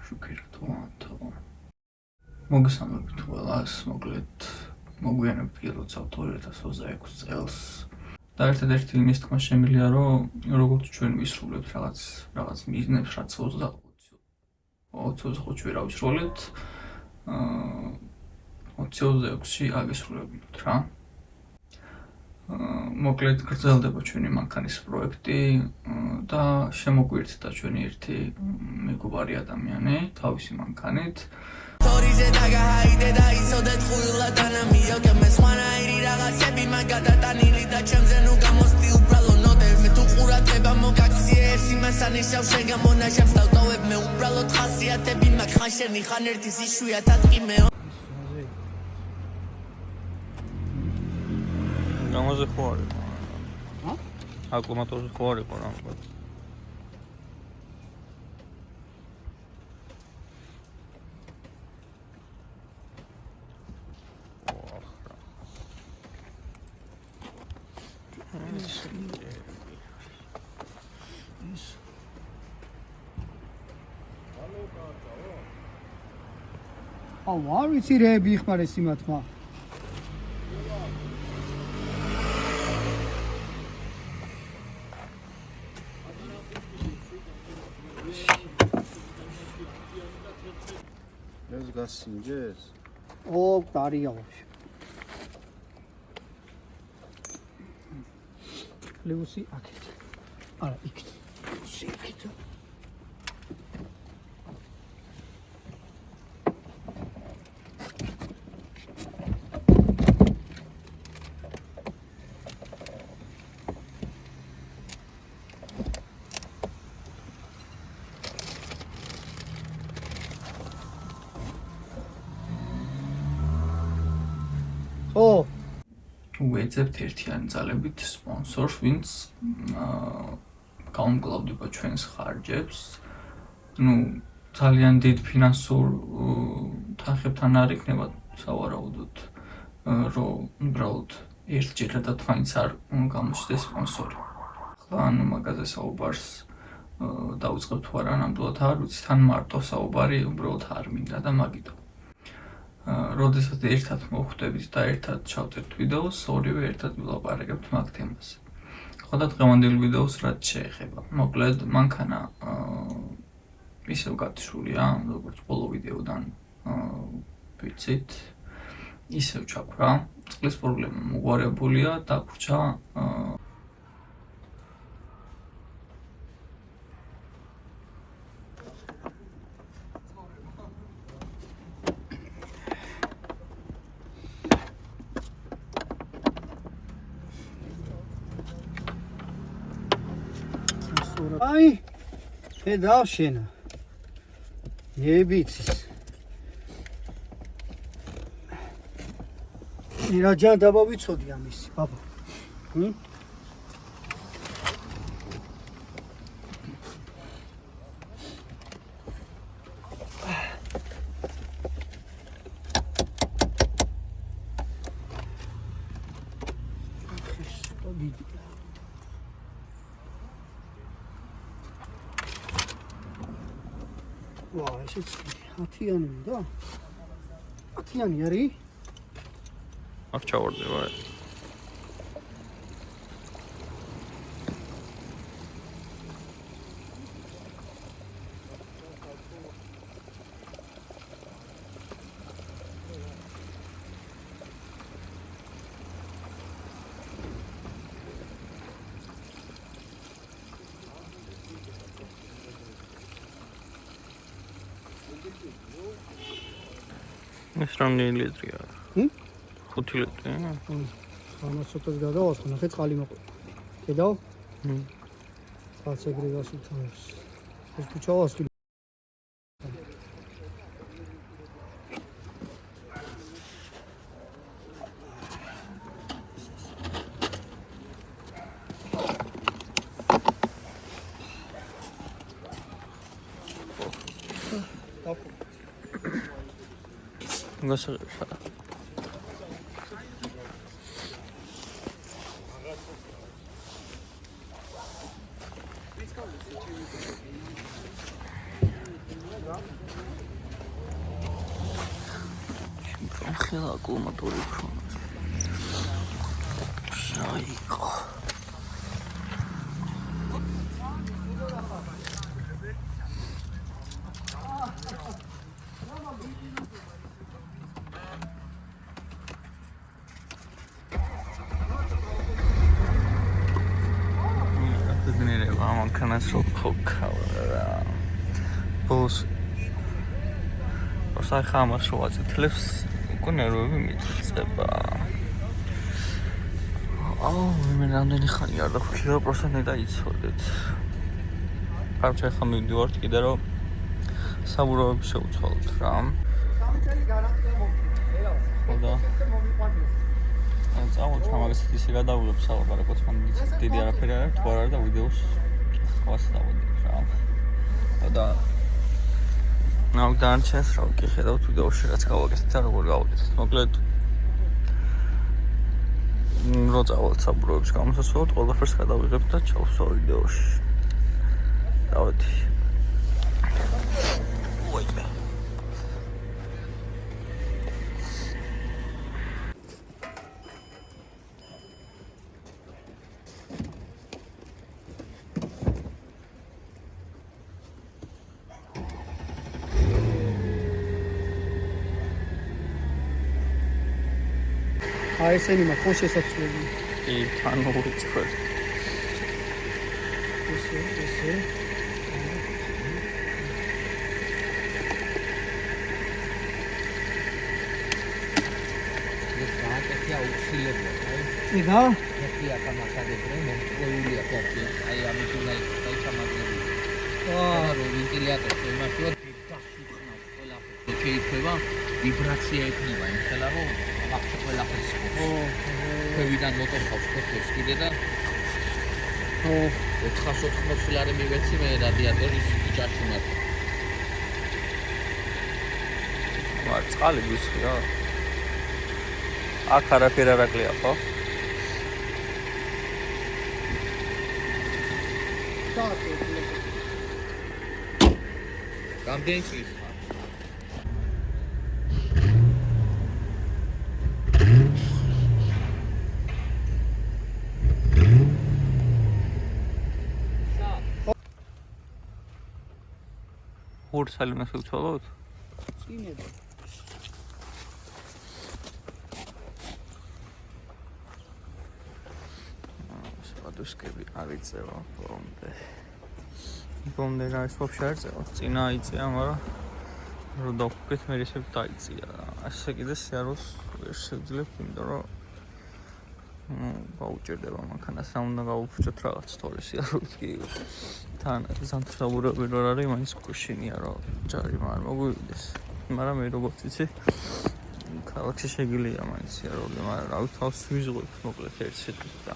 შუქირთვათ. მოგესალმებით ყველას, მოკლედ მოგვიანებით გილოცავთ 2026 წელს. და ერთადერთი იმის თქმა შემიძლია, რომ როგორც ჩვენ ვისრულებთ რაღაც მიზნებს, რაც 25-ში ვერ ავისრულებთ, 26-ში აგესრულებინოთ რა. მოკლედ გრძელდება ჩვენი მანქანის პროექტი და შემოგვიერთდა ჩვენი ერთი მეგობარი ადამიანი თავისი მანქანით. თორიზე დაგაჰაიდე და იცოდეთ ხუილად ანამიო და მე სხვანაირი რაღაცები მან გადატანილი და ჩემზე ნუ გამოსდი უბრალო ნოტები მე თუ ყურადღება მოგაქციე ეს იმას ანიშნავს შენ გამონაშებს დავტოვებ მე უბრალოდ ხასიათები მაგ ხან შენი ხან ერთის იშვიათად კი მე გამაზე ხო არის? აკუმულატორზე ხო არის რა? არ ვიცი რეები იხმარეს იმათმა. ეს გასინჯეს? დარია вообще. ლევუსი აქეთ. არა, იქით. იქით. ვეძებთ ერთიანი ძალებით სპონსორს, ვინც გაუმკლავდება ჩვენს ხარჯებს. ძალიან დიდ ფინანსურ თანხებთან არ იქნება სავარაუდოდ, რომ უბრალოდ ერთჯერადად მაინც არ გამოჩნდეს სპონსორი. ახლა მაგაზე საუბარს დავიწყებ თუ არა, ნამდვილად არ ვიცი, თან მარტო საუბარი უბრალოდ არ მინდა და მაგითო. როდესაც ერთად მოვხვდებით და ერთად ჩავწერთ ვიდეოს, ორივე ერთად ვილაპარაკებთ მაგ თემაზე. ხო და დღევანდელ ვიდეოს რაც შეეხება. მოკლედ, მანქანა ისევ გათიშულია, როგორც ბოლო ვიდეოდან ვიცით, ისევ ჩაქრა. წყლის პრობლემა მოგვარებულია, დაგვრჩა აი, დავშენა. ნებიცის. ირაჯან დავავიცოდი ამისი, ბაბა. ესეც 10-იანი და 10-იანი არის? აქ ჩავარდება. ეს რამდენი ლიტრია? 5 ლიტრი. ამას ცოტას გადავასხო, ნახე წყალი მოყვება. კიდევ? წყალს ეგრე გასუთავებს. ეს თუ ჩავასხი გასაღებსა. რა? ხელა აკლომატორი ქონდეს. შაიყო. მანქანას რო ხოქალა. ბოს ოსა ხამას რო აწეთლებს უკვე ნერვები მიწება. მე რამდენი ხანი არ დავხვდი და პროცენტი დაიცოდეთ. კარჩა ხა მივდივართ კიდე რომ საბურავები შევცვალოთ რა. ხოდა წავოთ მაგასაც ისე გადავლებ სალაპარაკოთ მან დიდი არაფერი არ აქვს თუ არ არის და ვიდეოს ხواسს დავოდით რა. და ნავდანჩეს რა კი ხედავთ ვიდეოში რაც გავაკეთეთ და როგორ გავაკეთეთ. მოკლედ რო წავალთ საბურავებს გამოსასვლელად ყველაფერს გადავიღებთ და ჩავსვა ვიდეოში. დავედი. ოიბე. აი ესენი მაგ ხო შესაძლებელი. კი, თან მოვიწვევ. ესე. क्या उछिलेबो है ida क्या कामासादेब्रे मोंट्रोइलिया कॉफी आई आमी तुलाई काई समादेबी रोविंटिलिया कॉफी मा प्रो დაშიხნა ყველაფერი შეიძლება ვიბრაცია ექნება იმხელა რომ ვაფშე ყველაფერს ქვევიდან მოტოხავს ქოთოს კიდე და 480 ლარი მივეცი მე რადიატორის ჯაში მათ ვარ წყალი გვისხი რა აქ არაფერი არ აკლია ხო? რამდენი წლის ხურცალი მას უცვალოთ? წინები სპადუსკები არ იწევა ბომდე რა ის ვაფშე არ იწევა წინა იწეა მაგრამ რო დავხუქეთ მე ისე დაიწია ასე კიდე სიაროს ვერ შევძლებ იმიტომ რომ გაუჭირდება მანქანას რა უნდა გავუფუჭოთ რაღაც თორე სიარული კი თან ზამთრსაბურები რო არის მაინც გუშინია რომ ჯარიმა არ მოგვივიდეს მაგრამ მე როგორც იცი ქალაქში შეგილია მაინც სიარული მაგრამ რა ვიცი თავს ვიზღებ მოკლედ ერთ შეტყვით და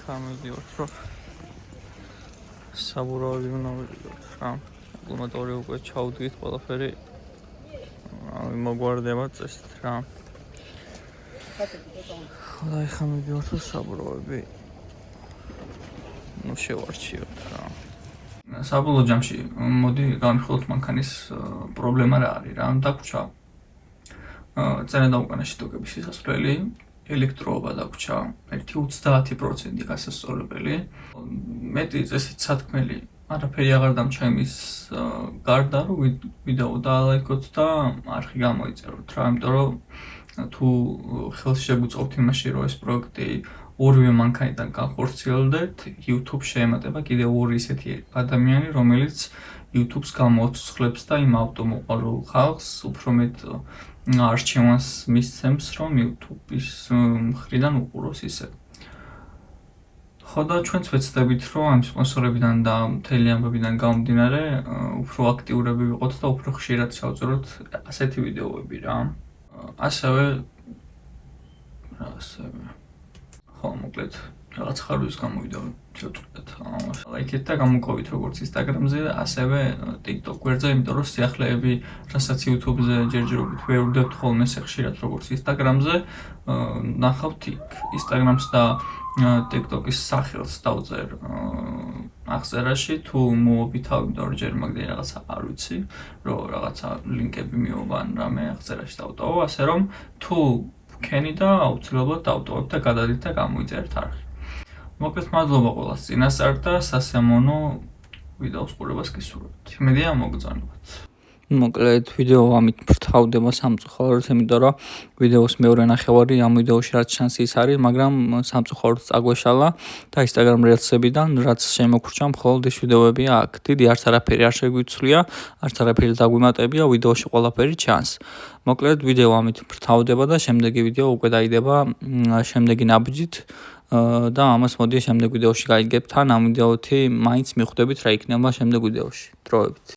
სამედიოთ რომ საბურავი უნდა ვიყოთ რა აკლომატორი უკვე ჩავდგით ყველაფერი მოგვარდება წესით რა ხოდა ეხა მივიდივართ რომ საბურავები ნუ შევარჩიოთ რა საბოლოო ჯამში მოდი გამიხილოთ მანქანის პრობლემა რა არის რა დაგვრჩა წერა და უკანა შეტოკების სისასვლელი ელექტროობა დაგვრჩა 1.30% გასასწორებელი მეტი წესით სათქმელი არაფერი აღარ დამჩა იმის გარდა რომ ვიდეო დაალაიქოთ და არხი გამოიწეროთ რა იმიტომ რომ თუ ხელს შეგვიწოვთ იმაში რომ ეს პროექტი ორივე მანქანიდან განხორციელდეთ YouTube შეემატება კიდევ ორი ისეთი ადამიანი რომელიც YouTube-ს გამოაცოცხლებს და იმ ავტომოყვარულ ხალხს უფრო მეტ არჩევანს მისცემს რომ YouTube-ის მხრიდან უყუროს ისე ხოდა ჩვენც ვეცდებით რომ ამ სპონსორებიდან და მთელი ამბებიდან გამომდინარე უფრო აქტიურები ვიყოთ და უფრო ხშირად შევწიროთ ასეთი ვიდეოები რა ასევე ხო მოკლედ რაღაც ხარვის გამოვიდა შევწყვეტ ლაიქეთ და გამოგოვით როგორც Instagram-ზე ასევე TikTok გვერდზე იმიტომ რომ სიახლეები რასაც YouTube-ზე ჯერჯერობით ვერ ვდებთ ხოლმე ხშირად როგორც Instagram-ზე ნახავთ იქ Instagram-ს და TikTok-ის სახელს დავწერ აღწერაში თუ მოვითავ, იმიტომ რომ ჯერ მაგდენი რაღაცა არ ვიცი, რომ რაღაცა ლინკები მივა ან რამე აღწერაში დავტოვო, ასე რომ თუ ვქენი და აუცილებლად დავტოვებ და გადადით და გამოიწერეთ არხი. მოკლედ მადლობა ყველას წინასწარ და სასიამოვნო ვიდეოს ყურებას გისურვებთ. იმედია მოგწონებთ. მოკლედ ვიდეო ამით ბრთავდება სამწუხაროდ, იმიტომ რომ ვიდეოს მეორე ნახევარი ამ ვიდეოში რაც ჩანს ის არის, მაგრამ სამწუხაროდ წაგვეშალა და Instagram Reels-ებიდან რაც შემოგვრჩა მხოლოდ ის ვიდეოებია აქ. დიდი არც არაფერი არ შეგვიცვლია, არც არაფერი დაგვიმატებია, ვიდეოში ყველაფერი ჩანს. მოკლედ ვიდეო ამით ბრთავდება და შემდეგი ვიდეო უკვე დაიდება შემდეგი ნაბიჯით და ამას მოდი შემდეგ ვიდეოში გაიგებთ, ან ამ ვიდეოთი მაინც მიხვდებით რა იქნება შემდეგ ვიდეოში. დროებით.